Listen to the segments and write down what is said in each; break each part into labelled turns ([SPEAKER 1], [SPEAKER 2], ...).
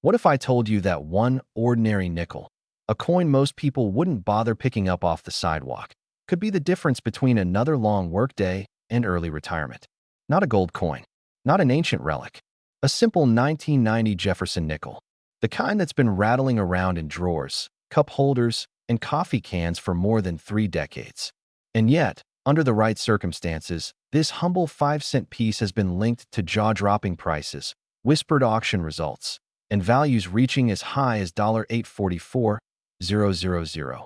[SPEAKER 1] What if I told you that one ordinary nickel, a coin most people wouldn't bother picking up off the sidewalk, could be the difference between another long workday and early retirement? Not a gold coin, not an ancient relic, a simple 1990 Jefferson nickel, the kind that's been rattling around in drawers, cup holders, and coffee cans for more than 3 decades. And yet, under the right circumstances, this humble 5-cent piece has been linked to jaw-dropping prices, whispered auction results, and values reaching as high as $844,000.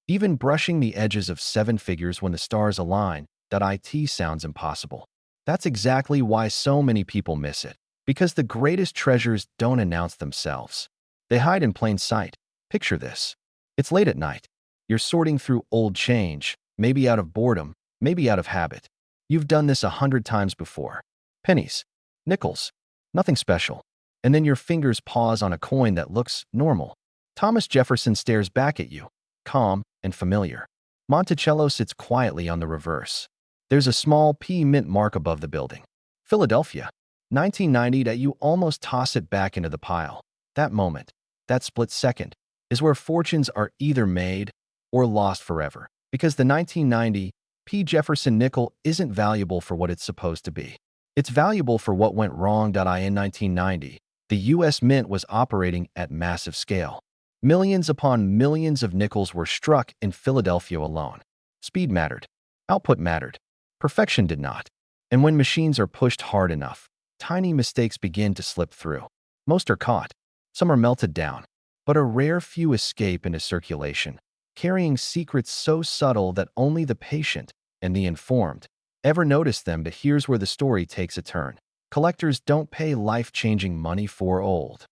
[SPEAKER 1] Even brushing the edges of 7 figures when the stars align, that IT sounds impossible. That's exactly why so many people miss it, because the greatest treasures don't announce themselves. They hide in plain sight. Picture this. It's late at night. You're sorting through old change, maybe out of boredom, maybe out of habit. You've done this 100 times before. Pennies, nickels, nothing special. And then your fingers pause on a coin that looks normal. Thomas Jefferson stares back at you, calm and familiar. Monticello sits quietly on the reverse. There's a small P mint mark above the building. Philadelphia, 1990. That you almost toss it back into the pile. That moment, that split second, is where fortunes are either made or lost forever. Because the 1990 P. Jefferson nickel isn't valuable for what it's supposed to be. It's valuable for what went wrong. In 1990, the U.S. Mint was operating at massive scale. Millions upon millions of nickels were struck in Philadelphia alone. Speed mattered. Output mattered. Perfection did not. And when machines are pushed hard enough, tiny mistakes begin to slip through. Most are caught. Some are melted down. But a rare few escape into circulation, carrying secrets so subtle that only the patient and the informed ever notice them. But here's where the story takes a turn. Collectors don't pay life-changing money for old.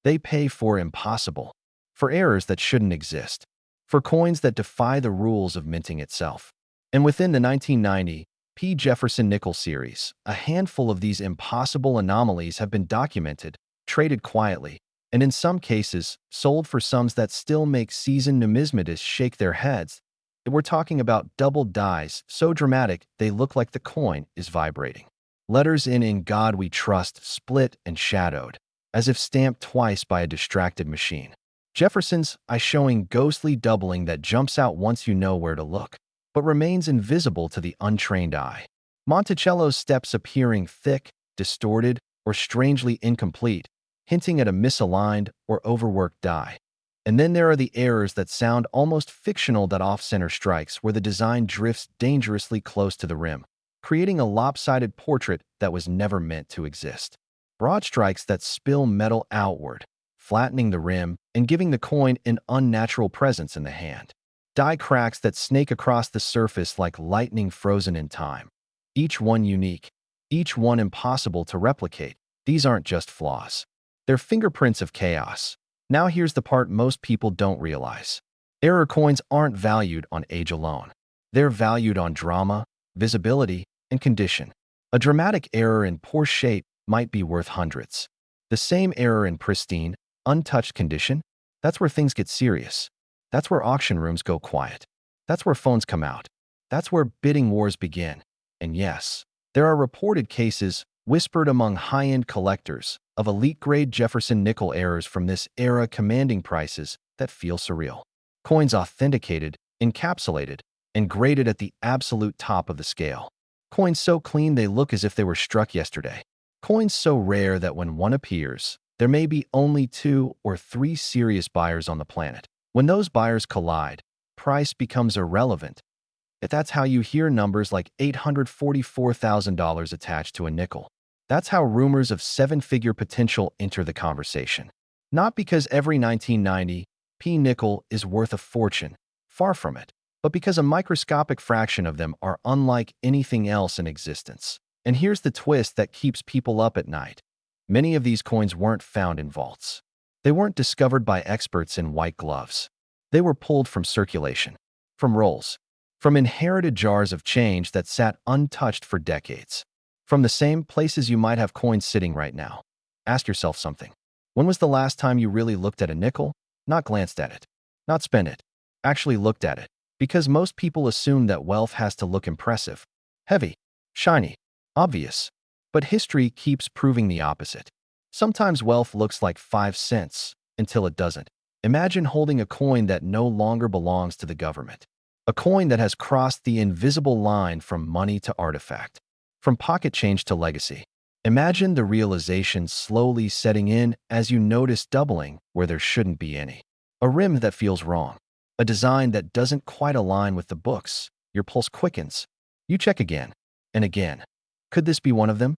[SPEAKER 1] They pay for impossible, for errors that shouldn't exist, for coins that defy the rules of minting itself. And within the 1990 P. Jefferson nickel series, a handful of these impossible anomalies have been documented, traded quietly, and in some cases, sold for sums that still make seasoned numismatists shake their heads. We're talking about double dies so dramatic they look like the coin is vibrating. Letters in God We Trust split and shadowed, as if stamped twice by a distracted machine. Jefferson's I showing ghostly doubling that jumps out once you know where to look, but remains invisible to the untrained eye. Monticello's steps appearing thick, distorted, or strangely incomplete, hinting at a misaligned or overworked die. And then there are the errors that sound almost fictional, that off-center strikes where the design drifts dangerously close to the rim, creating a lopsided portrait that was never meant to exist. Broad strikes that spill metal outward, flattening the rim and giving the coin an unnatural presence in the hand. Die cracks that snake across the surface like lightning frozen in time. Each one unique, each one impossible to replicate. These aren't just flaws. They're fingerprints of chaos. Now here's the part most people don't realize. Error coins aren't valued on age alone. They're valued on drama, visibility, and condition. A dramatic error in poor shape might be worth hundreds. The same error in pristine, untouched condition, that's where things get serious. That's where auction rooms go quiet. That's where phones come out. That's where bidding wars begin. And yes, there are reported cases, whispered among high-end collectors, of elite-grade Jefferson nickel errors from this era commanding prices that feel surreal. Coins authenticated, encapsulated, and graded at the absolute top of the scale. Coins so clean they look as if they were struck yesterday. Coins so rare that when one appears, there may be only 2 or 3 serious buyers on the planet. When those buyers collide, price becomes irrelevant. If that's how you hear numbers like $844,000 attached to a nickel. That's how rumors of 7-figure potential enter the conversation. Not because every 1990 P nickel is worth a fortune, far from it, but because a microscopic fraction of them are unlike anything else in existence. And here's the twist that keeps people up at night. Many of these coins weren't found in vaults. They weren't discovered by experts in white gloves. They were pulled from circulation, from rolls, from inherited jars of change that sat untouched for decades. From the same places you might have coins sitting right now. Ask yourself something. When was the last time you really looked at a nickel? Not glanced at it, not spent it, actually looked at it. Because most people assume that wealth has to look impressive, heavy, shiny, obvious. But history keeps proving the opposite. Sometimes wealth looks like 5 cents until it doesn't. Imagine holding a coin that no longer belongs to the government. A coin that has crossed the invisible line from money to artifact, from pocket change to legacy. Imagine the realization slowly setting in as you notice doubling where there shouldn't be any. A rim that feels wrong. A design that doesn't quite align with the books. Your pulse quickens. You check again and again. Could this be one of them?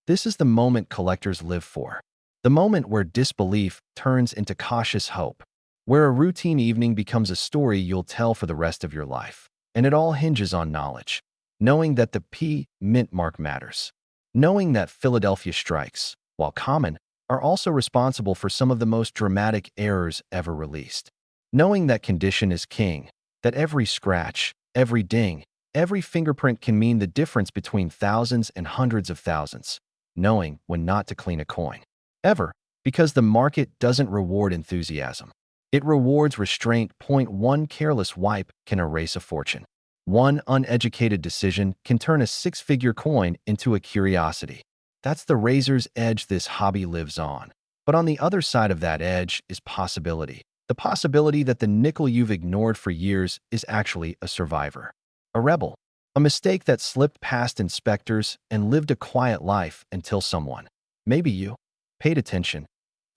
[SPEAKER 1] This is the moment collectors live for. The moment where disbelief turns into cautious hope. Where a routine evening becomes a story you'll tell for the rest of your life. And it all hinges on knowledge. Knowing that the P mint mark matters. Knowing that Philadelphia strikes, while common, are also responsible for some of the most dramatic errors ever released. Knowing that condition is king, that every scratch, every ding, every fingerprint can mean the difference between thousands and hundreds of thousands. Knowing when not to clean a coin. Ever, because the market doesn't reward enthusiasm. It rewards restraint. One careless wipe can erase a fortune. One uneducated decision can turn a 6-figure coin into a curiosity. That's the razor's edge this hobby lives on. But on the other side of that edge is possibility. The possibility that the nickel you've ignored for years is actually a survivor. A rebel. A mistake that slipped past inspectors and lived a quiet life until someone, maybe you, paid attention.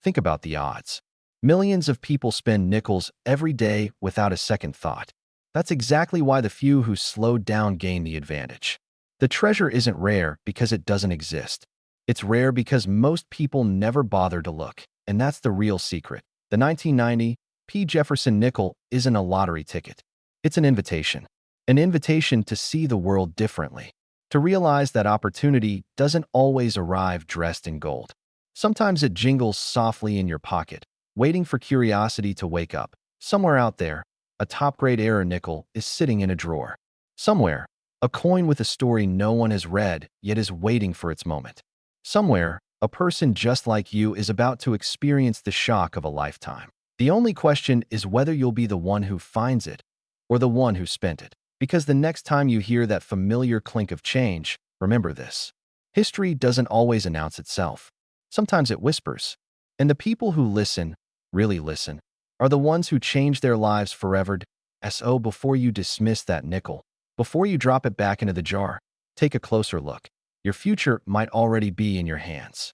[SPEAKER 1] Think about the odds. Millions of people spend nickels every day without a second thought. That's exactly why the few who slowed down gain the advantage. The treasure isn't rare because it doesn't exist. It's rare because most people never bother to look, and that's the real secret. The 1990 P. Jefferson nickel isn't a lottery ticket. It's an invitation. An invitation to see the world differently. To realize that opportunity doesn't always arrive dressed in gold. Sometimes it jingles softly in your pocket, waiting for curiosity to wake up. Somewhere out there, a top-grade error nickel is sitting in a drawer. Somewhere, a coin with a story no one has read yet is waiting for its moment. Somewhere, a person just like you is about to experience the shock of a lifetime. The only question is whether you'll be the one who finds it or the one who spent it. Because the next time you hear that familiar clink of change, remember this. History doesn't always announce itself. Sometimes it whispers. And the people who listen, really listen, are the ones who change their lives forever. So before you dismiss that nickel, before you drop it back into the jar, take a closer look. Your future might already be in your hands.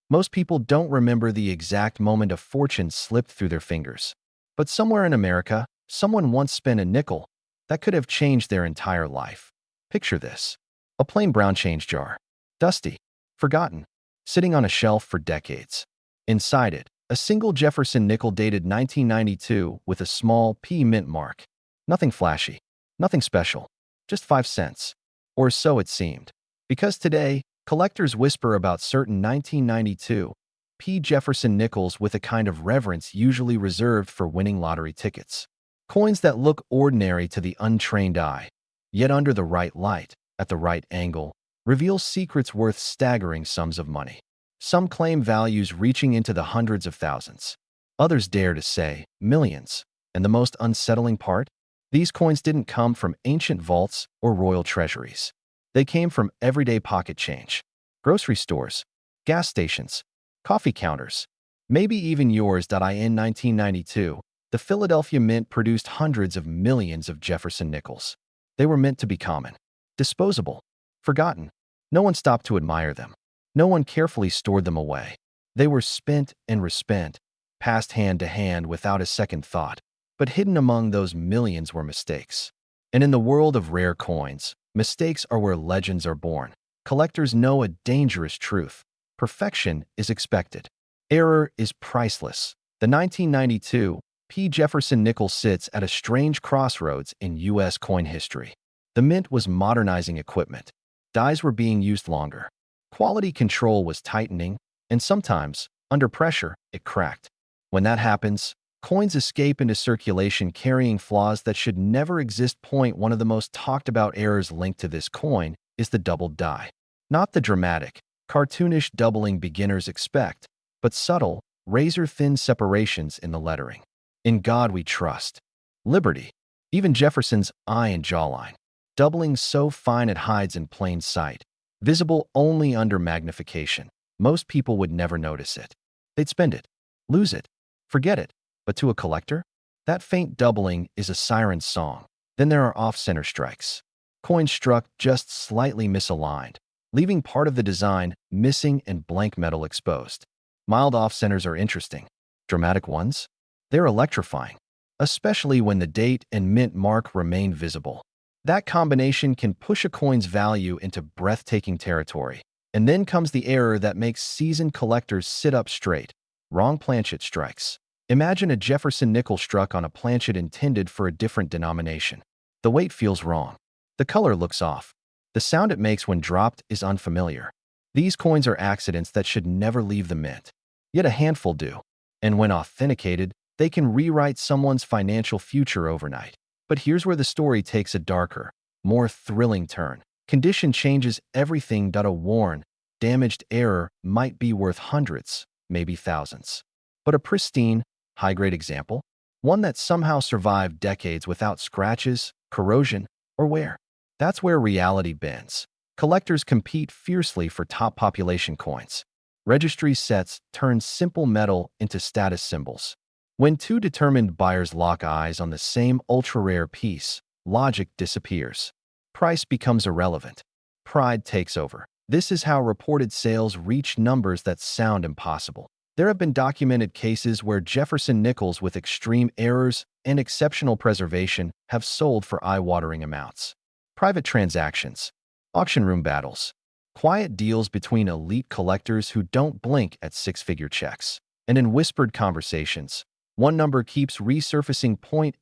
[SPEAKER 1] Most people don't remember the exact moment a fortune slipped through their fingers. But somewhere in America, someone once spent a nickel that could have changed their entire life. Picture this. A plain brown change jar. Dusty. Forgotten. Sitting on a shelf for decades. Inside it, a single Jefferson nickel dated 1992 with a small P mint mark. Nothing flashy. Nothing special. Just 5 cents. Or so it seemed. Because today, collectors whisper about certain 1992 P. Jefferson nickels with a kind of reverence usually reserved for winning lottery tickets. Coins that look ordinary to the untrained eye, yet under the right light, at the right angle, reveal secrets worth staggering sums of money. Some claim values reaching into the hundreds of thousands. Others dare to say millions. And the most unsettling part? These coins didn't come from ancient vaults or royal treasuries. They came from everyday pocket change. Grocery stores, gas stations, coffee counters, maybe even yours. In 1992, the Philadelphia Mint produced hundreds of millions of Jefferson nickels. They were meant to be common, disposable, forgotten. No one stopped to admire them. No one carefully stored them away. They were spent and respent, passed hand to hand without a second thought. But hidden among those millions were mistakes. And in the world of rare coins, mistakes are where legends are born. Collectors know a dangerous truth. Perfection is expected. Error is priceless. The 1992 P. Jefferson nickel sits at a strange crossroads in U.S. coin history. The mint was modernizing equipment. Dies were being used longer. Quality control was tightening, and sometimes, under pressure, it cracked. When that happens, coins escape into circulation carrying flaws that should never exist. One of the most talked about errors linked to this coin is the doubled die. Not the dramatic, cartoonish doubling beginners expect, but subtle, razor-thin separations in the lettering. In God we trust. Liberty. Even Jefferson's eye and jawline. Doubling so fine it hides in plain sight. Visible only under magnification. most people would never notice it. They'd spend it, lose it, forget it. But to a collector, that faint doubling is a siren's song. Then there are off-center strikes. Coins struck just slightly misaligned, leaving part of the design missing and blank metal exposed. Mild off-centers are interesting. Dramatic ones? They're electrifying, especially when the date and mint mark remain visible. That combination can push a coin's value into breathtaking territory. And then comes the error that makes seasoned collectors sit up straight. Wrong planchet strikes. Imagine a Jefferson nickel struck on a planchet intended for a different denomination. The weight feels wrong. The color looks off. The sound it makes when dropped is unfamiliar. These coins are accidents that should never leave the mint. Yet a handful do. And when authenticated, they can rewrite someone's financial future overnight. But here's where the story takes a darker, more thrilling turn. Condition changes everything. A worn, damaged error might be worth hundreds, maybe thousands. But a pristine, high-grade example, one that somehow survived decades without scratches, corrosion, or wear. That's where reality bends. Collectors compete fiercely for top population coins. Registry sets turn simple metal into status symbols. When two determined buyers lock eyes on the same ultra-rare piece, logic disappears. Price becomes irrelevant. Pride takes over. This is how reported sales reach numbers that sound impossible. There have been documented cases where Jefferson nickels with extreme errors and exceptional preservation have sold for eye-watering amounts. Private transactions, auction room battles, quiet deals between elite collectors who don't blink at six-figure checks. And in whispered conversations, one number keeps resurfacing: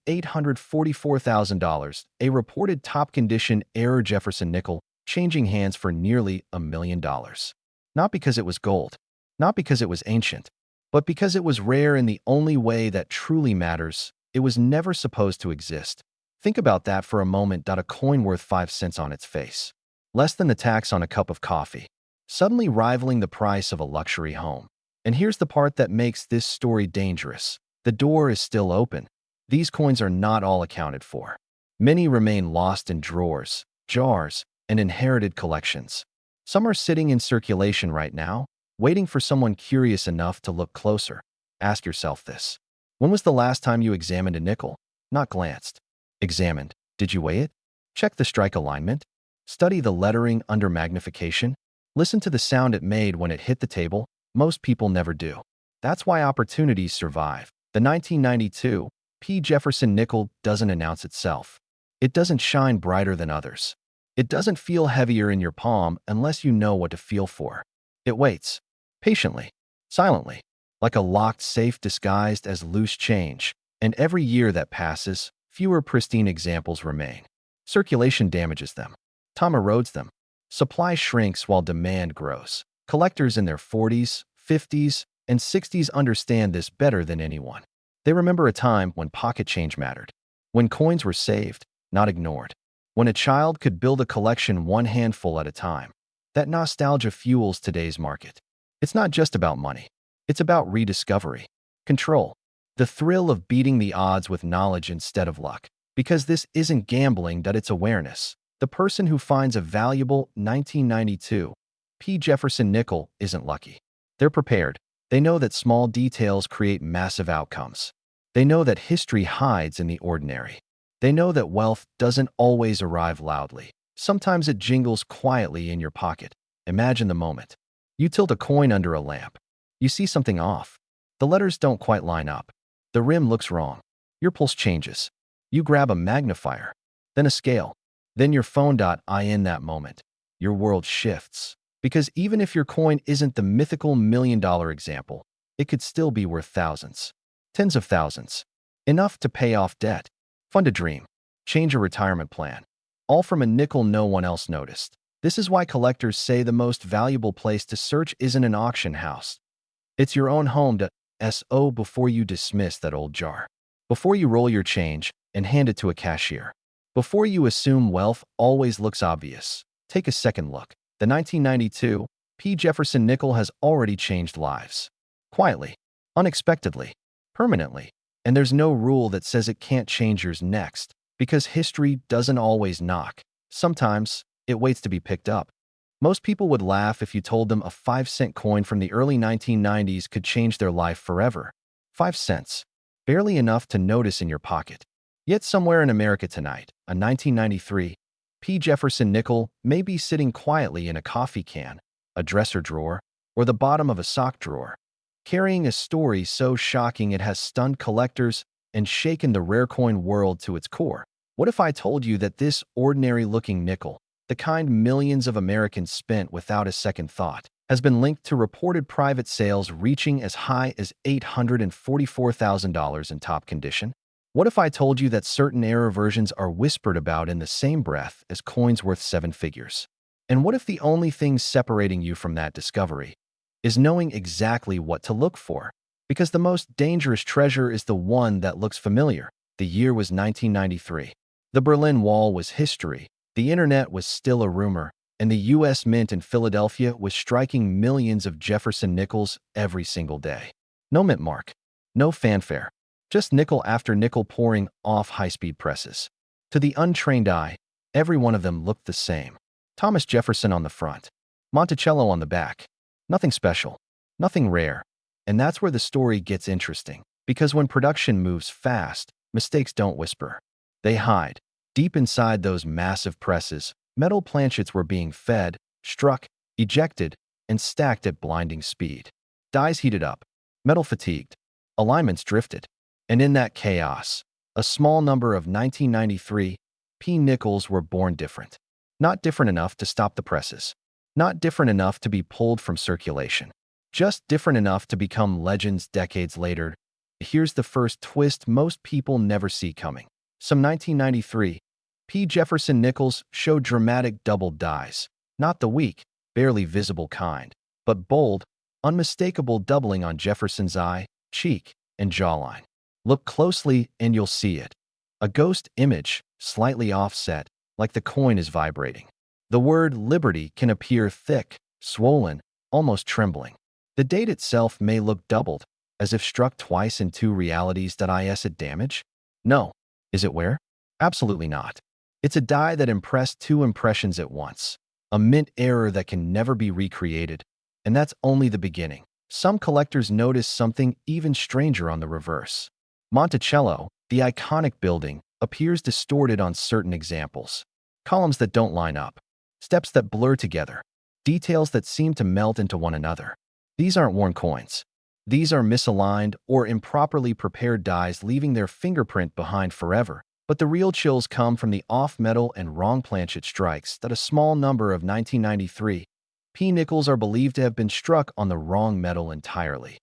[SPEAKER 1] $844,000, a reported top-condition error Jefferson nickel, changing hands for nearly $1 million. Not because it was gold, not because it was ancient, but because it was rare in the only way that truly matters. It was never supposed to exist. Think about that for a moment. A coin worth 5 cents on its face, less than the tax on a cup of coffee, suddenly rivaling the price of a luxury home. And here's the part that makes this story dangerous. The door is still open. These coins are not all accounted for. Many remain lost in drawers, jars, and inherited collections. Some are sitting in circulation right now, waiting for someone curious enough to look closer. Ask yourself this. When was the last time you examined a nickel? Not glanced. Examined. Did you weigh it? Check the strike alignment? Study the lettering under magnification? Listen to the sound it made when it hit the table? Most people never do. That's why opportunities survive. The 1992 P. Jefferson nickel doesn't announce itself. It doesn't shine brighter than others. It doesn't feel heavier in your palm unless you know what to feel for. It waits. Patiently. Silently. Like a locked safe disguised as loose change. And every year that passes, fewer pristine examples remain. Circulation damages them. Time erodes them. Supply shrinks while demand grows. Collectors in their 40s, 50s, and 60s understand this better than anyone. They remember a time when pocket change mattered, when coins were saved, not ignored, when a child could build a collection one handful at a time. That nostalgia fuels today's market. It's not just about money. It's about rediscovery, control, the thrill of beating the odds with knowledge instead of luck. Because this isn't gambling, it's awareness. The person who finds a valuable 1992 P. Jefferson nickel isn't lucky. They're prepared. They know that small details create massive outcomes. They know that history hides in the ordinary. They know that wealth doesn't always arrive loudly. Sometimes it jingles quietly in your pocket. Imagine the moment. You tilt a coin under a lamp. You see something off. The letters don't quite line up. The rim looks wrong. Your pulse changes. You grab a magnifier, then a scale, then your phone. In that moment, your world shifts. Because even if your coin isn't the mythical $1 million example, it could still be worth thousands, tens of thousands. Enough to pay off debt, fund a dream, change a retirement plan. All from a nickel no one else noticed. This is why collectors say the most valuable place to search isn't an auction house. It's your own home. So before you dismiss that old jar, before you roll your change and hand it to a cashier, before you assume wealth always looks obvious, take a second look. The 1992 P. Jefferson nickel has already changed lives. Quietly, unexpectedly, permanently. And there's no rule that says it can't change yours next, because history doesn't always knock. Sometimes, it waits to be picked up. Most people would laugh if you told them a 5-cent coin from the early 1990s could change their life forever. 5 cents. Barely enough to notice in your pocket. Yet somewhere in America tonight, a 1993 P. Jefferson nickel may be sitting quietly in a coffee can, a dresser drawer, or the bottom of a sock drawer, carrying a story so shocking it has stunned collectors and shaken the rare coin world to its core. What if I told you that this ordinary-looking nickel, the kind millions of Americans spent without a second thought, has been linked to reported private sales reaching as high as $844,000 in top condition? What if I told you that certain error versions are whispered about in the same breath as coins worth 7 figures? And what if the only thing separating you from that discovery is knowing exactly what to look for? Because the most dangerous treasure is the one that looks familiar. The year was 1993. The Berlin Wall was history. The internet was still a rumor, and the U.S. Mint in Philadelphia was striking millions of Jefferson nickels every single day. No mint mark, no fanfare, just nickel after nickel pouring off high-speed presses. To the untrained eye, every one of them looked the same. Thomas Jefferson on the front, Monticello on the back. Nothing special, nothing rare. And that's where the story gets interesting, because when production moves fast, mistakes don't whisper. They hide. Deep inside those massive presses, metal planchets were being fed, struck, ejected, and stacked at blinding speed. Dies heated up, metal fatigued, alignments drifted. And in that chaos, a small number of 1993 P nickels were born different. Not different enough to stop the presses. Not different enough to be pulled from circulation. Just different enough to become legends decades later. Here's the first twist most people never see coming. Some 1993 P. Jefferson nickels show dramatic double dies, not the weak, barely visible kind, but bold, unmistakable doubling on Jefferson's eye, cheek, and jawline. Look closely and you'll see it. A ghost image, slightly offset, like the coin is vibrating. The word liberty can appear thick, swollen, almost trembling. The date itself may look doubled, as if struck twice in two realities. Is it damage? No. Is it wear? Absolutely not. It's a die that impressed two impressions at once. A mint error that can never be recreated. And that's only the beginning. Some collectors notice something even stranger on the reverse. Monticello, the iconic building, appears distorted on certain examples. Columns that don't line up. Steps that blur together. Details that seem to melt into one another. These aren't worn coins. These are misaligned or improperly prepared dies leaving their fingerprint behind forever. But the real chills come from the off-metal and wrong planchet strikes that a small number of 1993 P nickels are believed to have been struck on the wrong metal entirely.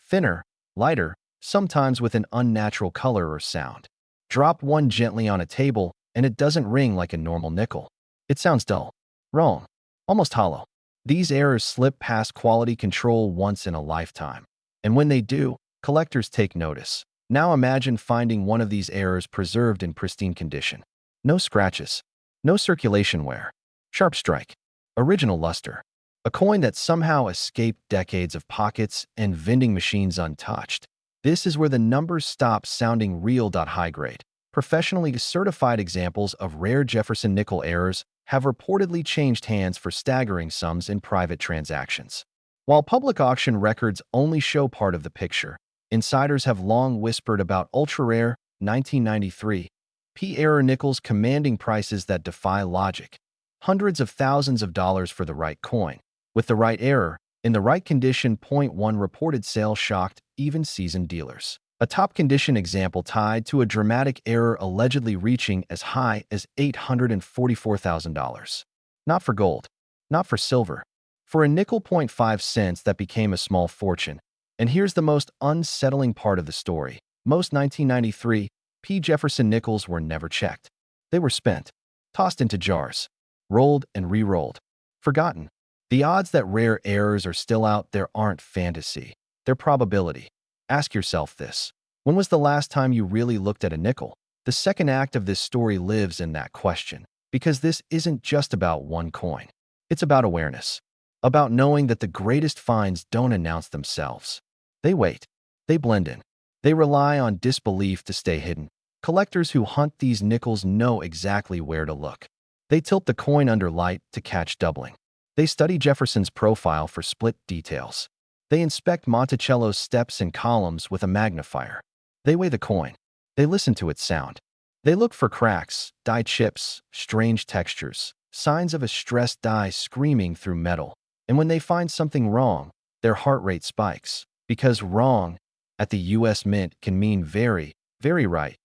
[SPEAKER 1] Thinner, lighter, sometimes with an unnatural color or sound. Drop one gently on a table and it doesn't ring like a normal nickel. It sounds dull, wrong, almost hollow. These errors slip past quality control once in a lifetime. And when they do, collectors take notice. Now imagine finding one of these errors preserved in pristine condition. No scratches, no circulation wear, sharp strike, original luster. A coin that somehow escaped decades of pockets and vending machines untouched. This is where the numbers stop sounding real. High grade, professionally certified examples of rare Jefferson nickel errors have reportedly changed hands for staggering sums in private transactions. While public auction records only show part of the picture, insiders have long whispered about ultra-rare 1993 P error nickels commanding prices that defy logic. Hundreds of thousands of dollars for the right coin, with the right error, in the right condition. One reported sale shocked even seasoned dealers. A top condition example tied to a dramatic error allegedly reaching as high as $844,000. Not for gold, not for silver, for a nickel. 5 cents that became a small fortune. And here's the most unsettling part of the story. Most 1993 P. Jefferson nickels were never checked. They were spent, tossed into jars, rolled and re-rolled, forgotten. The odds that rare errors are still out there aren't fantasy, they're probability. Ask yourself this. When was the last time you really looked at a nickel? The second act of this story lives in that question, because this isn't just about one coin. It's about awareness. About knowing that the greatest finds don't announce themselves. They wait. They blend in. They rely on disbelief to stay hidden. Collectors who hunt these nickels know exactly where to look. They tilt the coin under light to catch doubling. They study Jefferson's profile for split details. They inspect Monticello's steps and columns with a magnifier. They weigh the coin. They listen to its sound. They look for cracks, die chips, strange textures, signs of a stressed die screaming through metal. And when they find something wrong, their heart rate spikes. Because wrong at the US Mint can mean very, very right.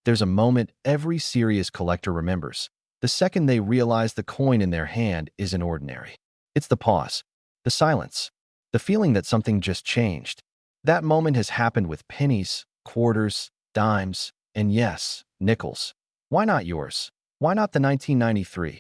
[SPEAKER 1] There's a moment every serious collector remembers. The second they realize the coin in their hand isn't ordinary. It's the pause, the silence, the feeling that something just changed. That moment has happened with pennies, quarters, dimes, and yes, nickels. Why not yours? Why not the 1993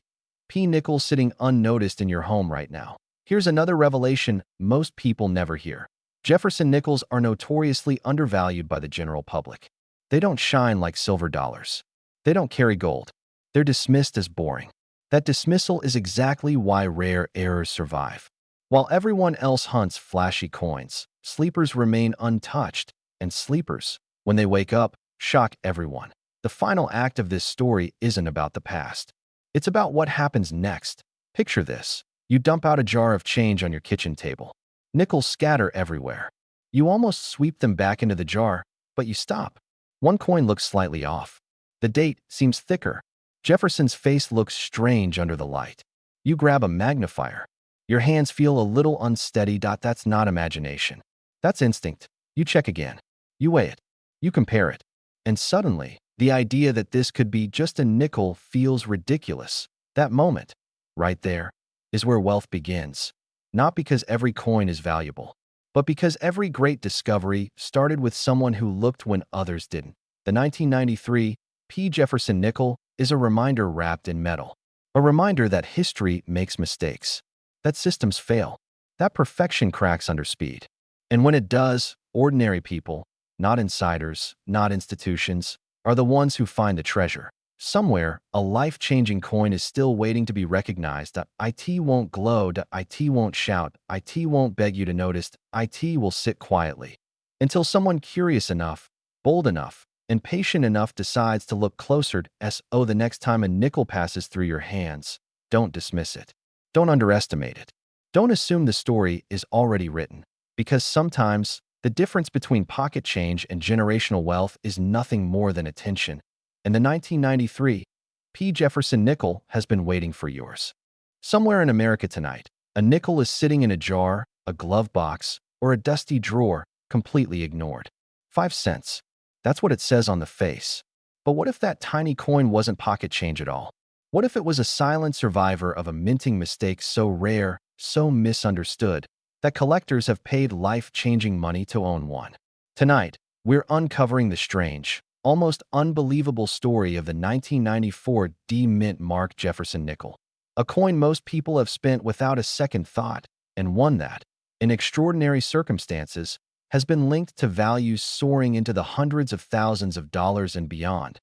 [SPEAKER 1] P nickel sitting unnoticed in your home right now? Here's another revelation most people never hear. Jefferson nickels are notoriously undervalued by the general public. They don't shine like silver dollars. They don't carry gold. They're dismissed as boring. That dismissal is exactly why rare errors survive. While everyone else hunts flashy coins, sleepers remain untouched, and sleepers, when they wake up, shock everyone. The final act of this story isn't about the past. It's about what happens next. Picture this. You dump out a jar of change on your kitchen table. Nickels scatter everywhere. You almost sweep them back into the jar, but you stop. One coin looks slightly off. The date seems thicker. Jefferson's face looks strange under the light. You grab a magnifier. Your hands feel a little unsteady. That's not imagination. That's instinct. You check again. You weigh it. You compare it. And suddenly, the idea that this could be just a nickel feels ridiculous. That moment, right there, is where wealth begins. Not because every coin is valuable, but because every great discovery started with someone who looked when others didn't. The 1993 P. Jefferson nickel is a reminder wrapped in metal. A reminder that history makes mistakes, that systems fail, that perfection cracks under speed. And when it does, ordinary people, not insiders, not institutions, are the ones who find the treasure. Somewhere, a life-changing coin is still waiting to be recognized. It won't glow, it won't shout, it won't beg you to notice, it will sit quietly. Until someone curious enough, bold enough, and patient enough decides to look closer. The next time a nickel passes through your hands, don't dismiss it. Don't underestimate it. Don't assume the story is already written, because sometimes the difference between pocket change and generational wealth is nothing more than attention. And the 1993 P. Jefferson nickel has been waiting for yours. Somewhere in America tonight, a nickel is sitting in a jar, a glove box, or a dusty drawer, completely ignored. 5 cents. That's what it says on the face. But what if that tiny coin wasn't pocket change at all? What if it was a silent survivor of a minting mistake so rare, so misunderstood, that collectors have paid life-changing money to own one? Tonight, we're uncovering the strange, almost unbelievable story of the 1994 D Mint Mark Jefferson nickel. A coin most people have spent without a second thought, and one that, in extraordinary circumstances, has been linked to values soaring into the hundreds of thousands of dollars and beyond.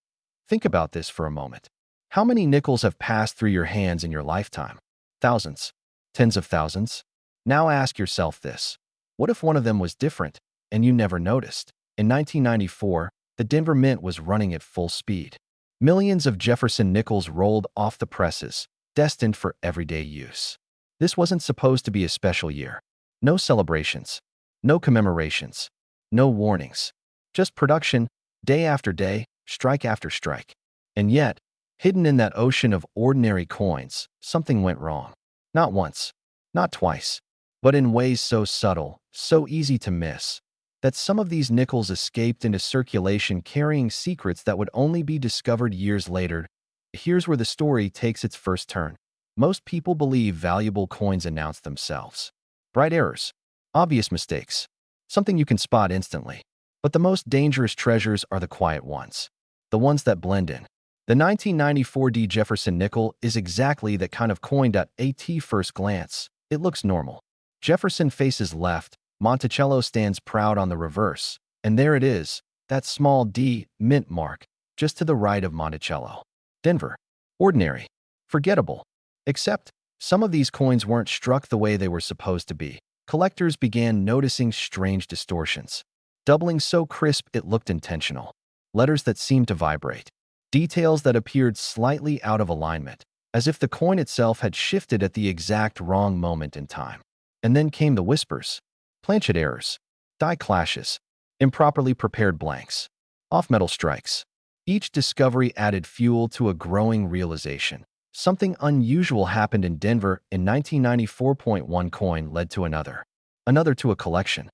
[SPEAKER 1] Think about this for a moment. How many nickels have passed through your hands in your lifetime? Thousands. Tens of thousands? Now ask yourself this. What if one of them was different, and you never noticed? In 1994, the Denver Mint was running at full speed. Millions of Jefferson nickels rolled off the presses, destined for everyday use. This wasn't supposed to be a special year. No celebrations. No commemorations. No warnings. Just production, day after day, strike after strike. And yet, hidden in that ocean of ordinary coins, something went wrong. Not once, not twice, but in ways so subtle, so easy to miss, that some of these nickels escaped into circulation carrying secrets that would only be discovered years later. Here's where the story takes its first turn. Most people believe valuable coins announce themselves. Bright errors. Obvious mistakes. Something you can spot instantly. But the most dangerous treasures are the quiet ones. The ones that blend in. The 1994 D. Jefferson nickel is exactly that kind of coin. At first glance, it looks normal. Jefferson faces left, Monticello stands proud on the reverse, and there it is, that small D mint mark, just to the right of Monticello. Denver. Ordinary. Forgettable. Except, some of these coins weren't struck the way they were supposed to be. Collectors began noticing strange distortions. Doubling so crisp it looked intentional. Letters that seemed to vibrate. Details that appeared slightly out of alignment, as if the coin itself had shifted at the exact wrong moment in time. And then came the whispers, planchet errors, die clashes, improperly prepared blanks, off-metal strikes. Each discovery added fuel to a growing realization. Something unusual happened in Denver in 1994. One coin led to another to a collection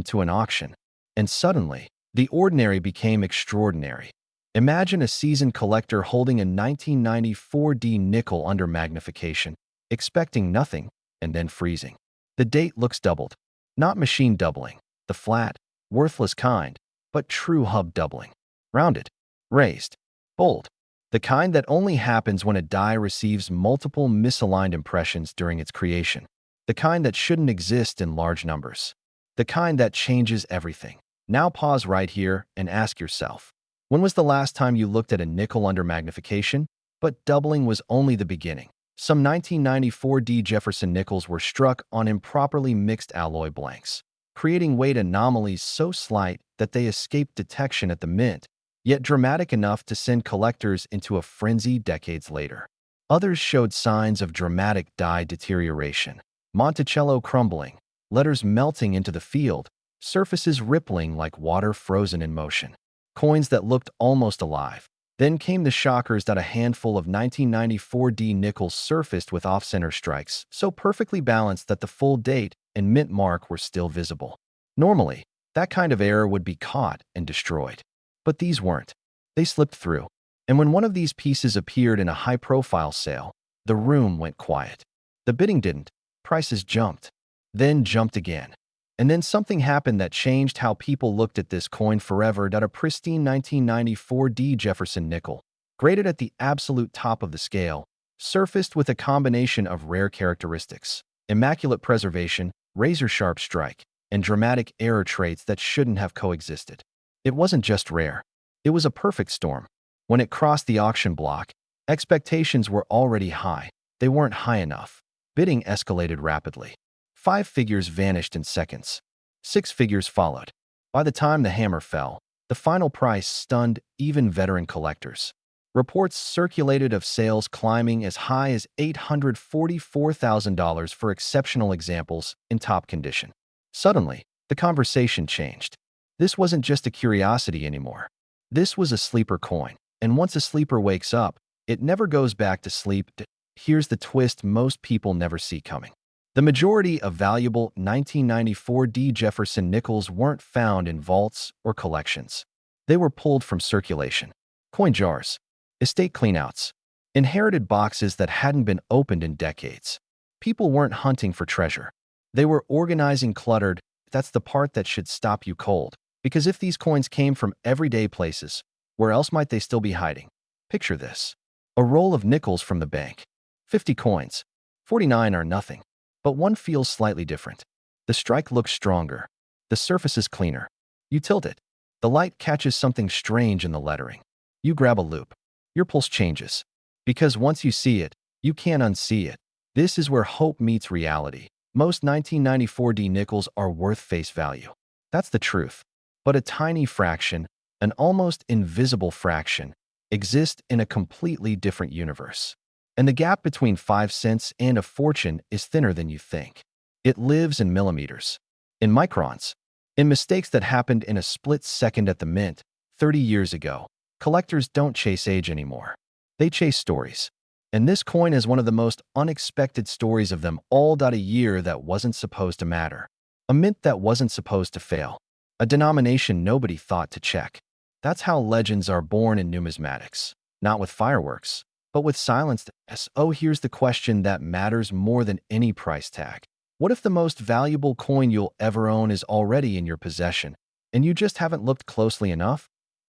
[SPEAKER 1] to an auction, and suddenly, the ordinary became extraordinary. Imagine a seasoned collector holding a 1994 nickel under magnification, expecting nothing, and then freezing. The date looks doubled. Not machine doubling, the flat, worthless kind, but true hub doubling. Rounded, raised, bold. The kind that only happens when a die receives multiple misaligned impressions during its creation. The kind that shouldn't exist in large numbers. The kind that changes everything. Now pause right here and ask yourself, when was the last time you looked at a nickel under magnification? But doubling was only the beginning. Some 1994 Jefferson nickels were struck on improperly mixed alloy blanks, creating weight anomalies so slight that they escaped detection at the mint, yet dramatic enough to send collectors into a frenzy decades later. Others showed signs of dramatic die deterioration. Monticello crumbling, letters melting into the field, surfaces rippling like water frozen in motion. Coins that looked almost alive. Then came the shockers that a handful of 1994 nickels surfaced with off-center strikes, so perfectly balanced that the full date and mint mark were still visible. Normally, that kind of error would be caught and destroyed. But these weren't. They slipped through. And when one of these pieces appeared in a high-profile sale, the room went quiet. The bidding didn't. Prices jumped. Then jumped again. And then something happened that changed how people looked at this coin forever. A pristine 1994 Jefferson nickel, graded at the absolute top of the scale, surfaced with a combination of rare characteristics, immaculate preservation, razor-sharp strike, and dramatic error traits that shouldn't have coexisted. It wasn't just rare. It was a perfect storm. When it crossed the auction block, expectations were already high. They weren't high enough. Bidding escalated rapidly. 5 figures vanished in seconds. 6 figures followed. By the time the hammer fell, the final price stunned even veteran collectors. Reports circulated of sales climbing as high as $844,000 for exceptional examples in top condition. Suddenly, the conversation changed. This wasn't just a curiosity anymore. This was a sleeper coin, and once a sleeper wakes up, it never goes back to sleep. Here's the twist most people never see coming. The majority of valuable 1994 Jefferson nickels weren't found in vaults or collections. They were pulled from circulation. Coin jars, estate cleanouts, inherited boxes that hadn't been opened in decades. People weren't hunting for treasure. They were organizing cluttered. That's the part that should stop you cold. Because if these coins came from everyday places, where else might they still be hiding? Picture this. A roll of nickels from the bank. 50 coins. 49 are nothing. But one feels slightly different. The strike looks stronger. The surface is cleaner. You tilt it. The light catches something strange in the lettering. You grab a loop. Your pulse changes. Because once you see it, you can't unsee it. This is where hope meets reality. Most 1994 nickels are worth face value. That's the truth. But a tiny fraction, an almost invisible fraction, exists in a completely different universe. And the gap between 5 cents and a fortune is thinner than you think. It lives in millimeters, in microns, in mistakes that happened in a split second at the mint 30 years ago. Collectors don't chase age anymore. They chase stories. And this coin is one of the most unexpected stories of them all. A year that wasn't supposed to matter. A mint that wasn't supposed to fail. A denomination nobody thought to check. That's how legends are born in numismatics. Not with fireworks, but with silence. Oh, here's the question that matters more than any price tag. What if the most valuable coin you'll ever own is already in your possession, and you just haven't looked closely enough?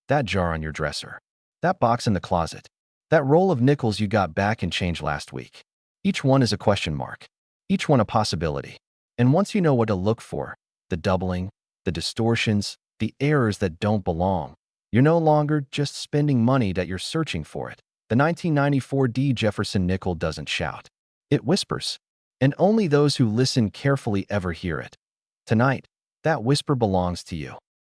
[SPEAKER 1] That jar on your dresser. That box in the closet. That roll of nickels you got back in change last week. Each one is a question mark. Each one a possibility. And once you know what to look for, the doubling, the distortions, the errors that don't belong, you're no longer just spending money that you're searching for it. The 1994 Jefferson nickel doesn't shout. It whispers. And only those who listen carefully ever hear it. Tonight, that whisper belongs to you.